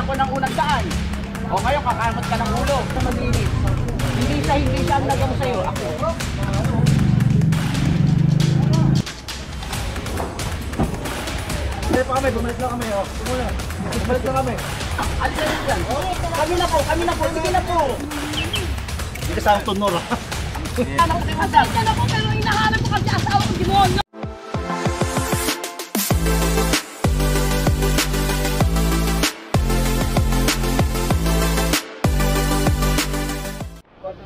Binigyan ko ng unang daan. O ngayon, kakamot ka ng ulo sa maglinis. Hindi siya ang nagamo sa'yo. Ako. Hindi pa kami, bumalik na kami. Bumalik na kami. Alisa rin dyan. Kami na po. Sige na po. Hindi ka sa tunor. Anak ko, pasensya na po, pero hinahanap ko kasi asawa ko demonyo.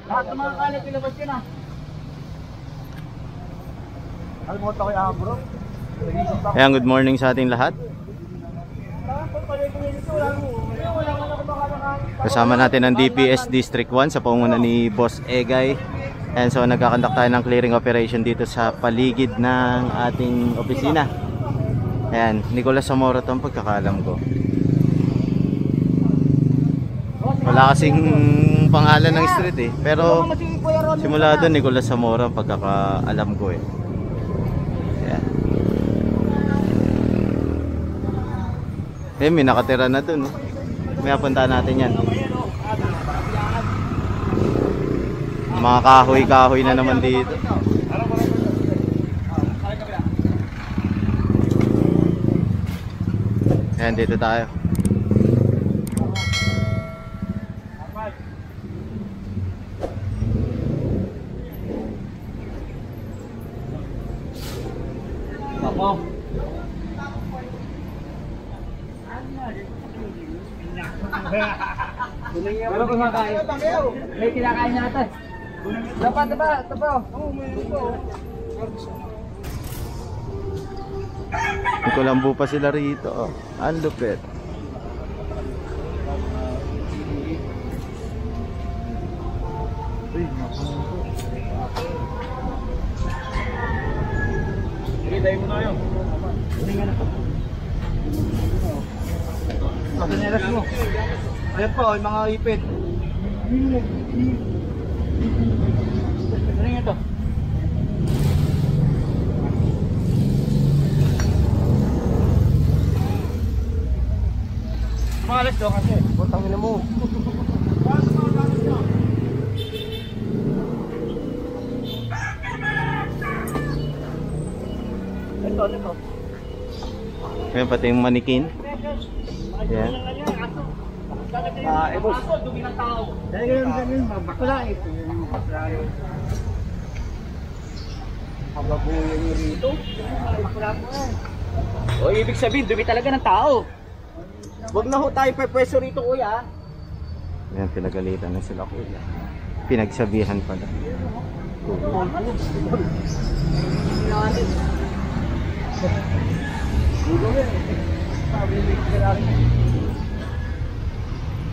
Lahat ng mga kalit, ilabas yun ah. Alam mo ito kay Ambro? Ayan, good morning sa ating lahat. Kasama natin ang DPS District 1 sa pangunguna ni Boss Egay. And so nagkakandak tayo ng clearing operation dito sa paligid ng ating opisina. Ayan, Nicolas Zamora ito ang pagkakalam ko. Wala kasing pangalan ng street eh. Pero simula doon Nicolas Zamora ang pagkakaalam ko eh. Ayan. Eh, may nakatira na doon. May apunta natin yan. Mga kahoy-kahoy na naman dito. Ayan, dito tayo. Ako. Meron ko makain. May kinakain natin. Dapat. Kulambo pa sila rito. Oh. Ang lupit. Hintay mo na yun. Masinelas mo. Ayan po, yung mga ipit. Ano ito? Malas daw kasi. Butang ina mo. Ito. Ayan, pati yung manikin. Ayan. Boss. Dumi ng tao. Ganyan. Bakla eh. Mababuyan nyo rito. O, ibig sabihin, dumi talaga ng tao. Huwag na ho tayo pwesto rito, kuya. Ayan, pinagalitan na sila kuya. Pinagsabihan pala.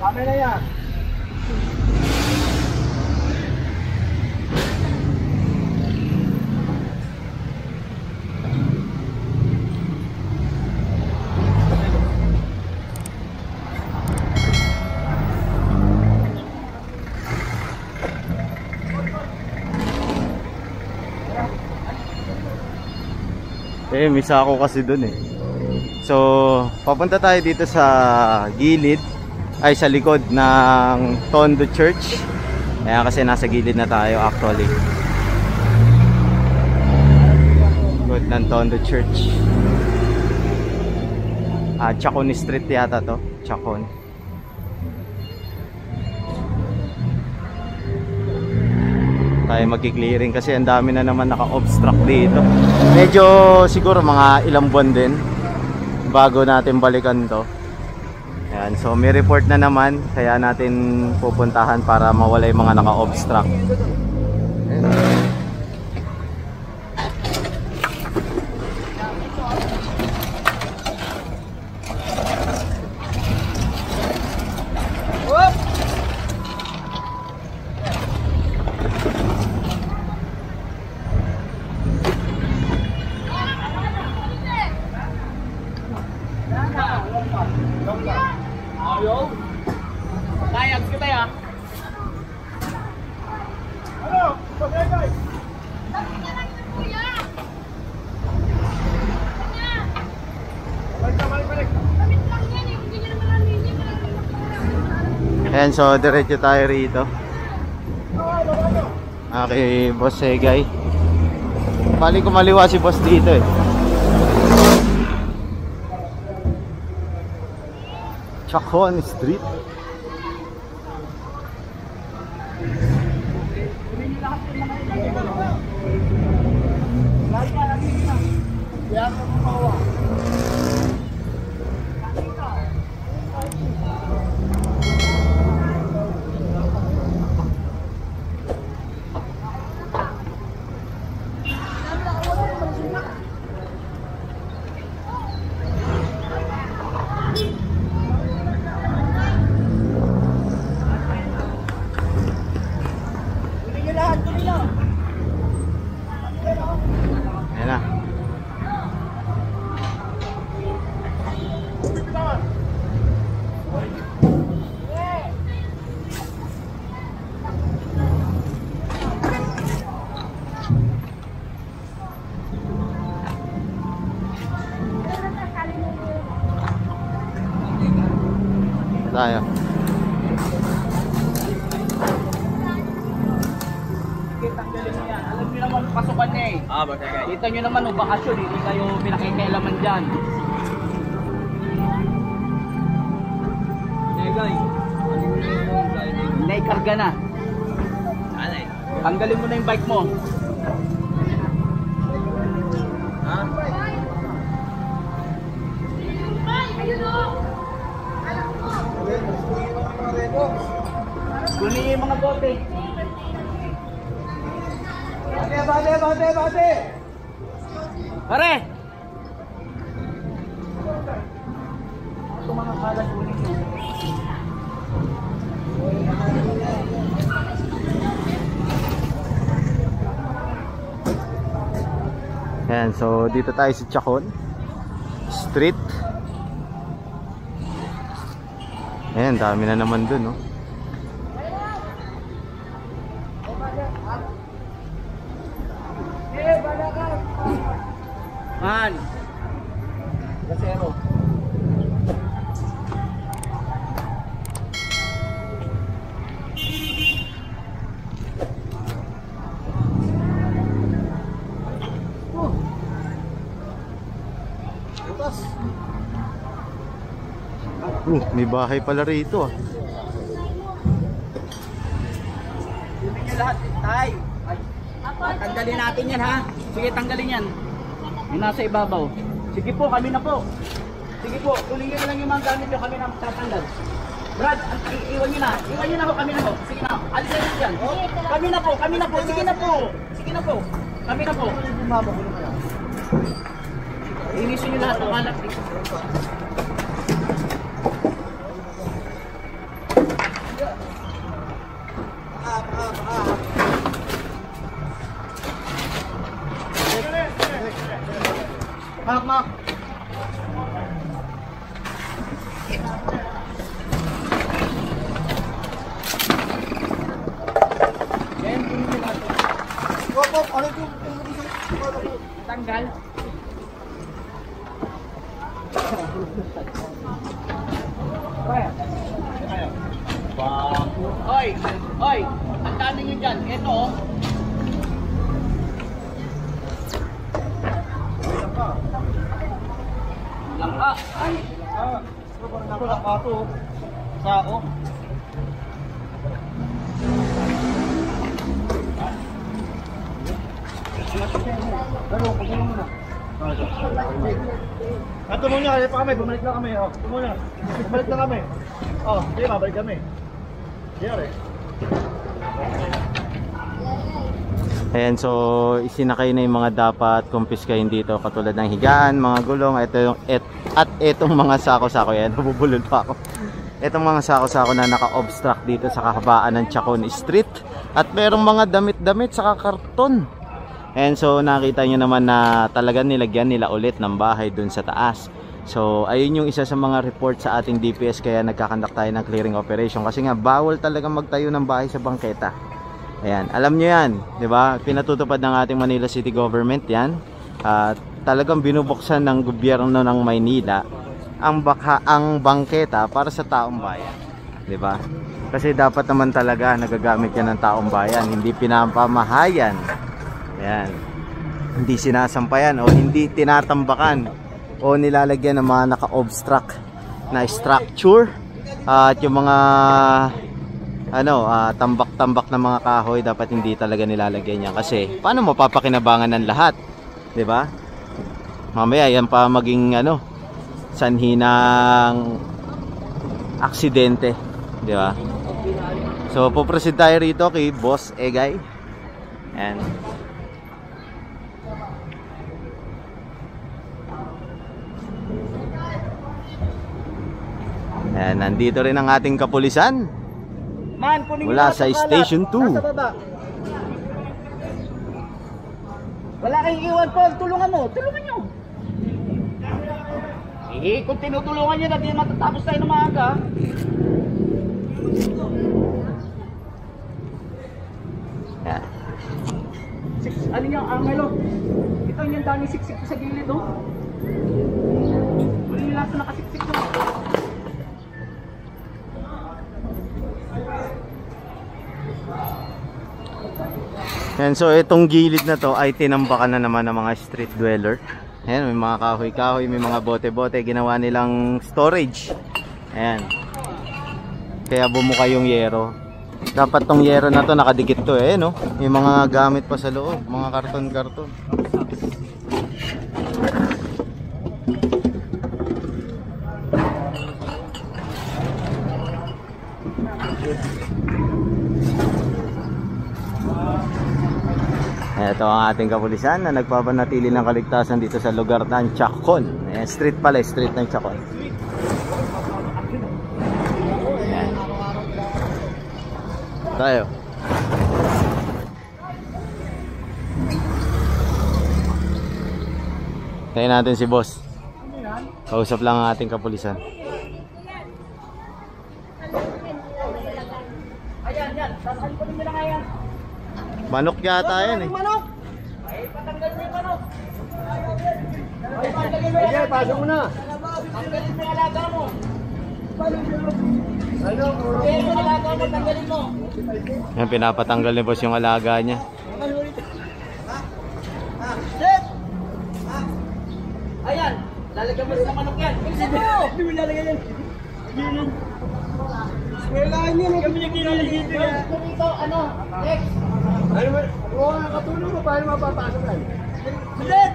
Kami na yan. Eh, misa ako kasi dun eh. So, papunta tayo dito sa gilid, ay sa likod ng Tondo Church. Ayan, kasi nasa gilid na tayo actually. Likod ng Tondo Church. Chacon Street yata to. Chacon. Tayo magki-clearing kasi ang dami na naman naka-obstruct dito. Medyo siguro mga ilang buwan din bago natin balikan to. Ayan, so may report na naman kaya natin pupuntahan para mawala yung mga naka-obstruct. Ayaw. Layag kita ya. Ano? Pagkakay! Balik! Damit lang yan eh, hindi nyo naman namin yan. Ayan, so diretso tayo rito. Okay, Boss Segay. Bali kumaliwa si Boss dito eh. Chacon Street. Ayan na. Tayo. Tanggalin mo yan. Alam niyo naman pasukan niya eh. Boss Egay. Kita nyo naman o bakasyon, hindi kayo pinakikailaman dyan. Egay. Hindi, karga na. Ano eh? Tanggalin mo na yung bike mo. Ha? Kunin niyo yung mga bote. Bate! Pare! Ito mga kalat, kunin niyo. Ayan, so dito tayo sa Chacon Street. Ayan, dami na naman dun, no? Man! Gasero. May bahay pala rito, ah. Kunin niyo lahat, tay. Tanggalin natin yan, ha? Sige, tanggalin yan. Yung nasa ibabaw. Sige po, kami na po. Sige po, kunin niyo na lang yung mga gamit nyo, kami na tatanggal. Brad, iwan nyo na. Iwan nyo na po, kami na po. Sige na, alisin nyo dyan. Kami na po, kami na po. Sige na po. Sige na po. Kami na po. Inisin nyo lahat ng kalat. Mak. Tanggal. Oy, ang dami nyo dyan. Ito, oh. Langka. Ay. Ito lang ka to. Sao. Tumo niya, pa kami, bumalik lang kami. Oh, tumo niya. Bumalik lang kami. Oh, di ba, balik kami. Diyan eh. Ayan, so isinakay na yung mga dapat kumpiskahin dito, katulad ng higaan, mga gulong, at itong mga sako-sako. Yan, nabubulol pa ako. Itong mga sako-sako na naka-obstruct dito sa kahabaan ng Chacon Street, at merong mga damit-damit sa karton. And so nakita nyo naman na talagang nilagyan nila ulit ng bahay dun sa taas. So ayun yung isa sa mga report sa ating DPS, kaya nagkakandak tayo ng clearing operation, kasi nga bawal talaga magtayo ng bahay sa bangketa. Ayan, alam nyo yan, di ba? Pinatutupad ng ating Manila City Government yan. Talagang binubuksan ng gobyerno ng Maynila ang bangketa para sa taong bayan, di ba? Kasi dapat naman talaga nagagamit yan ng taong bayan, hindi pinapamahayan. Ayan. Hindi sinasampayan o hindi tinatambakan o nilalagyan ng mga naka-obstruct na structure. At yung mga tambak-tambak na mga kahoy, dapat hindi talaga nilalagyan yan. Kasi paano mapapakinabangan ng lahat? 'Di ba? Mamaya yan pa maging sanhi ng aksidente, 'di ba? So puproceed tayo rito kay Boss Egay. And nandito rin ang ating kapulisan mula sa Station 2. Wala kayong iwan, Paul. Tulungan mo. Tulungan nyo. Kung tinutulungan nyo na, di matatapos tayo ng maaga. Yan. Ano nyo, Angelo? Ito yung dami siksik sa gilid, oh. Huli nyo lang sa nakasiksik mo. Yan, so itong gilid na to ay tinambakan na naman ng mga street dweller. Ayan, may mga kahoy-kahoy, may mga bote-bote, ginawa nilang storage. Ayan. Kaya bumuka yung yero. Dapat tong yero na to nakadikit to no? May mga gamit pa sa loob, mga karton-karton. Ito ang ating kapulisan na nagpapanatili ng kaligtasan dito sa lugar ng Chacon. Ayan, street pala, street ng Chacon. Ayan. Tayo. Tayo natin si boss. Kausap lang ang ating kapulisan. Ayan. Saan ko nyo lang ayan? Manok yata yan Manok! Ay, patanggal mo yung manok! Sige, pasok mo na. Tanggalin mo yung alaga mo! Kaya yung alaga mo, tanggalin mo! Yan, pinapatanggal ni boss yung alaga niya. Sit! Ayan! Lalagyan mo sa manok yan! Sit mo! Hindi mo lalagyan yan! Kailangan nyo! Kami yung kinaligid yan! Ito, next! Ano ba? Oo, nakatulong mo. Paano mapapasok yan? Sit!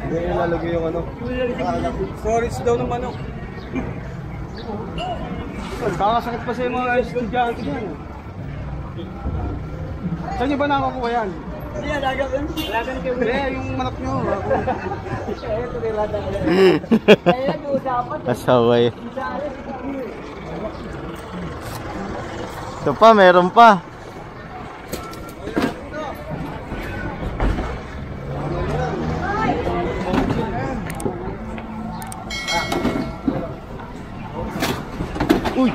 Hindi nilalagay yung storage daw ng manok. Kakasakit pa sa mga estudyante yan. Saan nyo ba nakakuha yan? Hindi, alagan kayo. Hindi, yung manok nyo. Ito nilada. Kaya nag-uusapan. Kasaway. Ito pa, meron pa. Uy!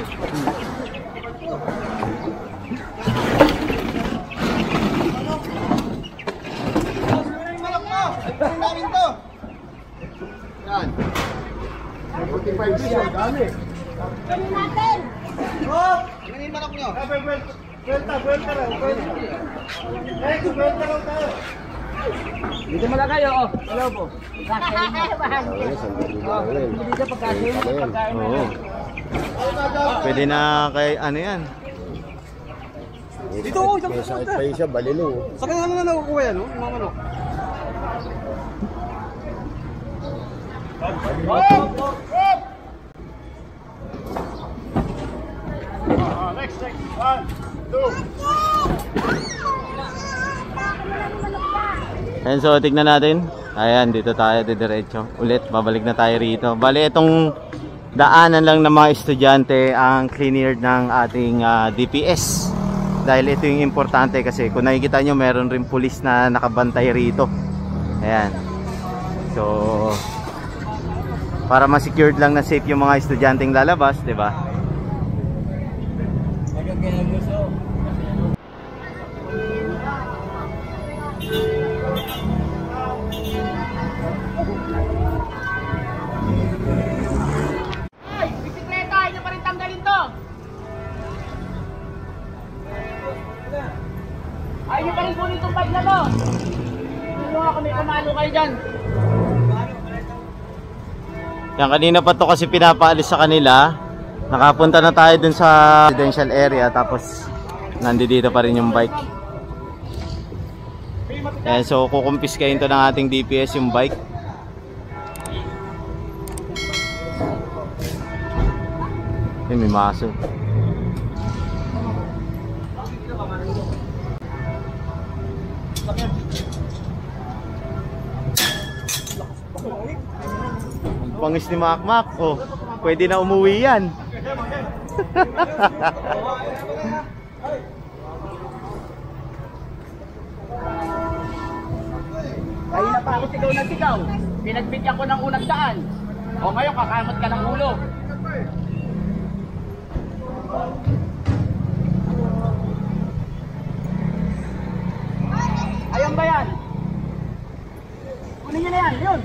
Yan. 45 siya, dami. Ano natin? Oh! Ano yung manok nyo? Buwelta raw. Buwelta raw tayo. Dito mo lang kayo, oh. Hello po. Dito pagkasin mo, pagkain mo. Oo. Pwede na kay ano yan. Dito, isang pupunta. May siya, balilo. Sa kanya na nakukuha yan, yung mga manok. Next. 1, 2. Ayan, so tignan natin. Ayan, dito tayo didiretso. Ulit, babalik na tayo rito. Bali, itong daanan lang ng mga estudyante ang cleared ng ating DPS. Dahil ito yung importante kasi kung nakikita nyo, meron rin pulis na nakabantay rito. Ayan. So, para ma-secured lang na safe yung mga estudyanteng lalabas, 'di ba? Mamalo kayo dyan. Yan, kanina pa to kasi pinapaalis sa kanila. Nakapunta na tayo dun sa residential area, tapos nandito pa rin yung bike. Yan, so kukumpiskahin to ng ating DPS yung bike. Yan, may maso. Pangis ni Makmak. Oh, pwede na umuwi yan. Kanina pa ako sigaw na sigaw. Pinagbigyan ko ng unang daan. O ngayon, kakamot ka ng ulo. Ayan ba yan? Kunin nyo na yan, yun.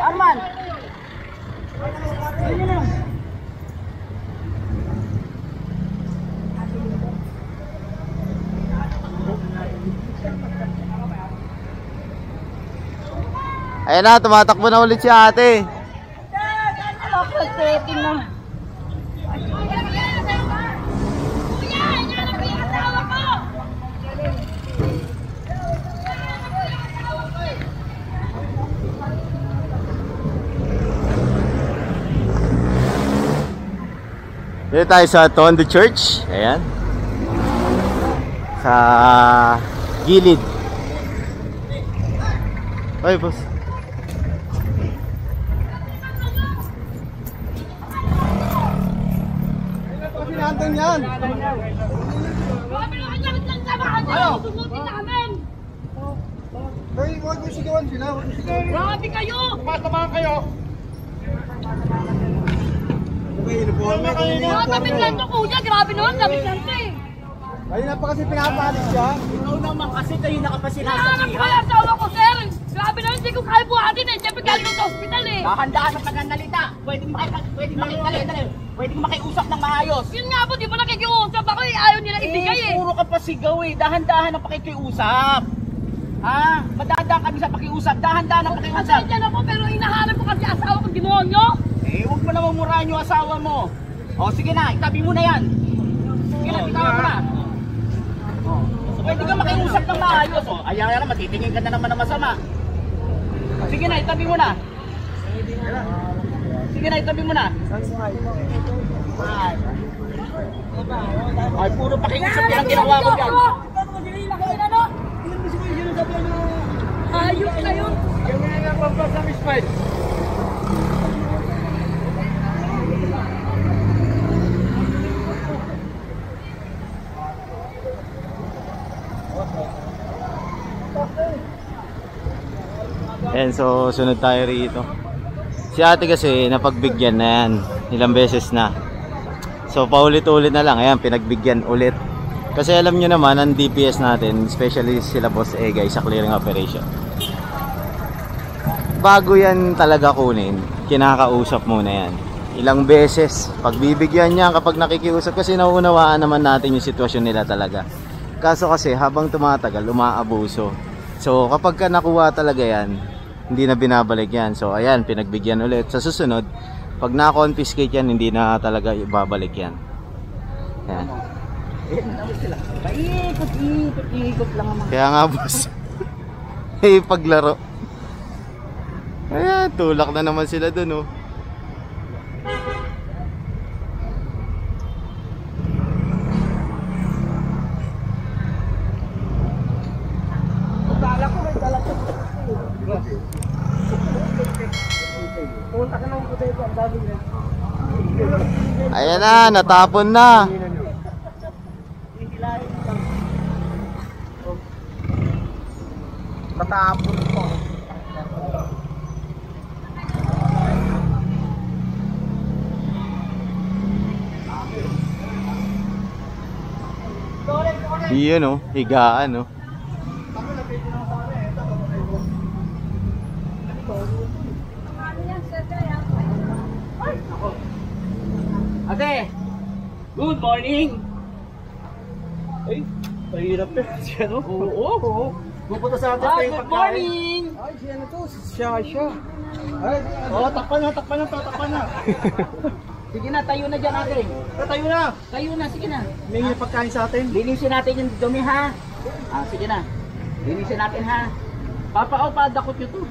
Arman! Kunin nyo na yun. Ayan na, tumatakbo na ulit si ate. Setting na. Kuya, hanap ko yung asawa ko. Dito tayo sa Tondo Church. Ayan. Sa gilid. Ay, boss. Sinantong yan. Grabe naman gamit lang sa bahay niyo. Susunutin namin. Hoy, huwag mo sigawan sila. Huwag mo sigawan. Grabe kayo. Tumatamahan kayo. Mga gamit lang to, kuya. Grabe naman, gamit lang to eh. Ayun na pa kasi pinapalis siya. Ikaw naman kasi kayo Hinahanap ko nakapasinasabihan. kaya asawa ko, sir. Grabe naman, hindi ko kaya buhatin eh. Siyempre galing ako sa ospital eh. Dahan-dahan ang taganalita. Pwedeng makiusap ng maayos. Yun nga po, di ba nakikiusap ako eh. Ayaw nila ibigay eh. Puro ka pa sigaw eh. Dahan-dahan ang pakikiusap. Ha? Madadaan kami sa pakiusap. Dahan-dahan ang pakiusap. Pasensya na po, pero hinahanap ko kasi asawa ko, demonyo. Eh, huwag mo na mamurahan yung asawa mo. O, sige na. Itabi mo na yan. Sige na, bitawan mo na. O, pwede ka makiusap ng maayos. O, ayaw na, matitingin ka na naman na masama. Sige na, itabi mo na. Sige na, itabi mo na. Ay, puro pakiusap yan ang ginawa ko dyan. Ayos kayo. Ayan, so sunod tayo rito. Si ate kasi napagbigyan na yan. Ilang beses na. So paulit-ulit na lang. Ayan, pinagbigyan ulit. Kasi alam nyo naman, ang DPS natin, especially sila Boss Egay sa clearing operation, bago yan talaga kunin, kinakausap muna yan. Ilang beses, pagbibigyan niya kapag nakikiusap, kasi nauunawaan naman natin yung sitwasyon nila talaga. Kaso kasi habang tumatagal, umaabuso. So kapag ka nakuha talaga yan, hindi na binabalik yan. So ayan, pinagbigyan ulit. Sa susunod, pag na-confiscate yan, hindi na talaga ibabalik yan. Ayan. Paikot lang naman. Kaya nga boss, eh paglaro. Ayan, tulak na naman sila dun oh. Ayan na, natapon na. Tatapon po. Iyon oh, higaan oh. Ate, good morning. Ay, mahirap na siya, no? Oo. Pupunta sa atin pa yung Good pagkain. morning! Ay, siya na to. Siya. Ay, oh, takpan na. Sige na, tayo na dyan ate. Tayo na. Tayo na, sige na. May yung pagkain sa atin. Linisin natin yung dumi ha. Sige na. Linisin natin ha. Padakot nyo to.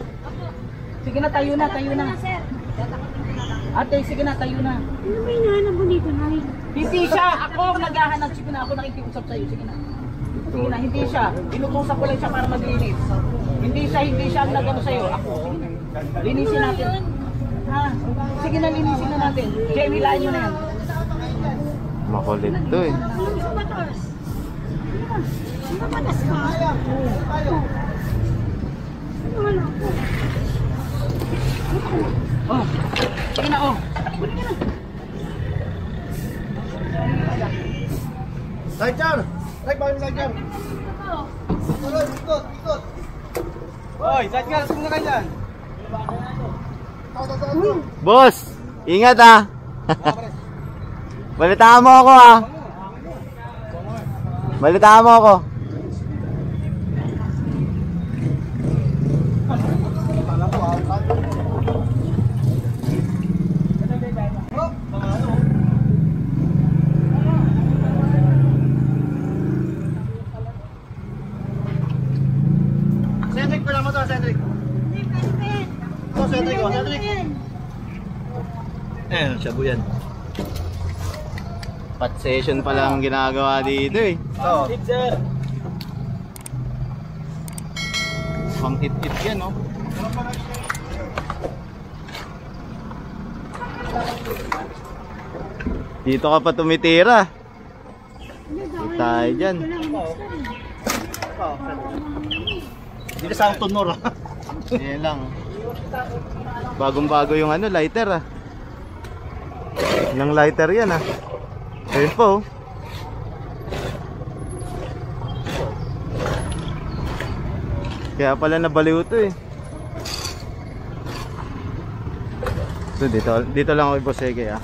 Sige na, tayo na. Ate, sige na, tayo na. Ano ba hinahanap mo dito, Nay? Hindi siya, ako ang naghahanap. Sige na, ako nakikiusap sa'yo. Sige na. Sige na, hindi siya. Inutusan ko lang siya para maglinis. Hindi siya ang nagano sa'yo. Ako, sige na. Linisin natin. Ha? Sige na, linisin na natin. Jamie, laan nyo na yan. Makulit to eh. Ano sa batas? Ano batas ka? Ano ko? Oh, sige na, oh. Buli ka na. Sidecar. Like, bakit may sidecar? Ikot. Hoy, sidecar. Sino ka dyan? Boss, ingat ah. Balitaan mo ako ah. Balitaan mo ako. Cedric, pala mo to, Cedric. Ito, Cedric, oh, Cedric. Shabu yan. Pat session pa lang ang ginagawa dito eh. Oo. Sir. Pang hit-hit yan oh. Dito ka pa tumitira. Dito tayo dyan. Hindi ka sa tunor. Yan lang. Bagong-bago yung ano, lighter ah. Ilang lighter yan ah. Ayun po. Kaya pala nabaliw to eh. So dito lang ako iboseke ah.